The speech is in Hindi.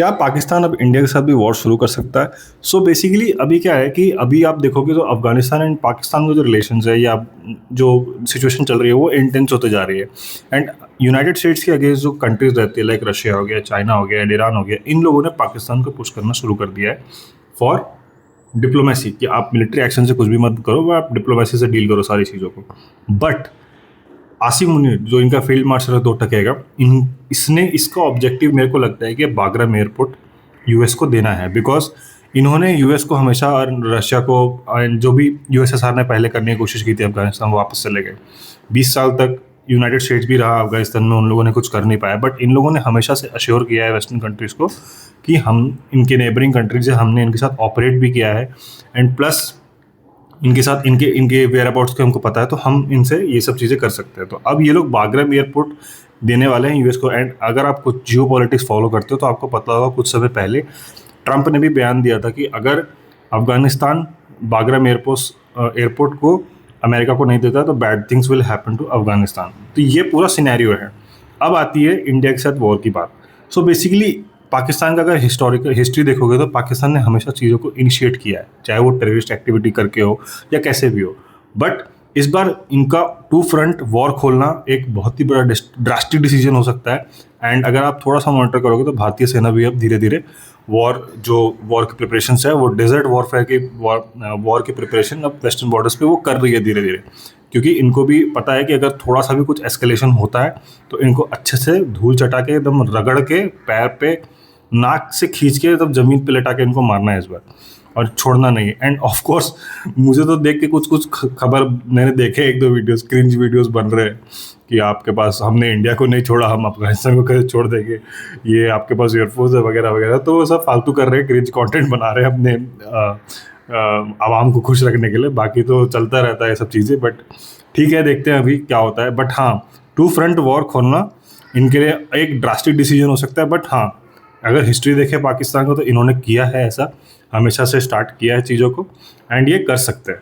क्या पाकिस्तान अब इंडिया के साथ भी वॉर शुरू कर सकता है? सो बेसिकली अभी क्या है कि अभी आप देखोगे तो अफगानिस्तान एंड पाकिस्तान का जो रिलेशंस है या जो सिचुएशन चल रही है वो इंटेंस होते जा रही है। एंड यूनाइटेड स्टेट्स के अगेंस्ट जो कंट्रीज रहती है लाइक रशिया हो गया, चाइना हो गया, ईरान हो गया, इन लोगों ने पाकिस्तान को पुश करना शुरू कर दिया है फॉर डिप्लोमेसी कि आप मिलिट्री एक्शन से कुछ भी मत करो, आप डिप्लोमेसी से डील करो सारी चीज़ों को। बट आसिम मुनीर जो इनका फील्ड मार्शल है 2 टकेगा, इन इसने इसका ऑब्जेक्टिव मेरे को लगता है कि बागराम एयरपोर्ट यूएस को देना है। बिकॉज इन्होंने यूएस को हमेशा और रशिया को and जो भी यूएसएसआर ने पहले करने की कोशिश की थी अफगानिस्तान वो वापस चले गए। 20 साल तक यूनाइटेड स्टेट्स भी रहा अफगानिस्तान में, उन लोगों ने कुछ कर नहीं पाया। बट इन लोगों ने हमेशा से अश्योर किया है वेस्टर्न कंट्रीज़ को कि हम इनके नेबरिंग कंट्रीज है, हमने इनके साथ ऑपरेट भी किया है एंड प्लस इनके साथ इनके इनके वेयर अबाउट्स के हमको पता है, तो हम इनसे ये सब चीज़ें कर सकते हैं। तो अब ये लोग बागराम एयरपोर्ट देने वाले हैं यूएस को। एंड अगर आप कुछ जियो पॉलिटिक्स फॉलो करते हो तो आपको पता होगा कुछ समय पहले ट्रंप ने भी बयान दिया था कि अगर अफगानिस्तान बागराम एयरपोर्ट को अमेरिका को नहीं देता तो bad things will happen to Afghanistan. तो ये पूरा सिनेरियो है। अब आती है इंडिया के साथ वॉर की बात। सो बेसिकली पाकिस्तान का अगर हिस्टोरिकल हिस्ट्री देखोगे तो पाकिस्तान ने हमेशा चीज़ों को इनिशिएट किया है, चाहे वो टेररिस्ट एक्टिविटी करके हो या कैसे भी हो। बट इस बार इनका 2 फ्रंट वॉर खोलना एक बहुत ही बड़ा ड्रास्टिक डिसीजन हो सकता है। एंड अगर आप थोड़ा सा मॉनिटर करोगे तो भारतीय सेना भी अब धीरे धीरे वॉर की प्रिपरेशन है, वो डेजर्ट वॉरफेयर की वॉर की प्रिपरेशन अब वेस्टर्न बॉर्डर्स पे वो कर रही है धीरे धीरे। क्योंकि इनको भी पता है कि अगर थोड़ा सा भी कुछ एस्केलेशन होता है तो इनको अच्छे से धूल चटा के एकदम रगड़ के पैर पे नाक से खींच के तब जमीन पे लेटा के इनको मारना है इस बार, और छोड़ना नहीं है। एंड ऑफ कोर्स मुझे तो देख के कुछ खबर मैंने देखे, 1-2 वीडियोस, क्रिंज वीडियोस बन रहे हैं कि आपके पास हमने इंडिया को नहीं छोड़ा, हम अफगानिस्तान को कैसे छोड़ देंगे, ये आपके पास एयरफोर्स है वगैरह वगैरह। तो वो सब फालतू कर रहे हैं, क्रिंज कंटेंट बना रहे हैं अपने आवाम को खुश रखने के लिए। बाकी तो चलता रहता है ये सब चीज़ें, बट ठीक है, देखते हैं अभी क्या होता है। बट हाँ, 2 फ्रंट वॉर खोलना इनके लिए एक ड्रास्टिक डिसीजन हो सकता है। बट हाँ, अगर हिस्ट्री देखे पाकिस्तान को तो इन्होंने किया है ऐसा, हमेशा से स्टार्ट किया है चीज़ों को, एंड ये कर सकते हैं।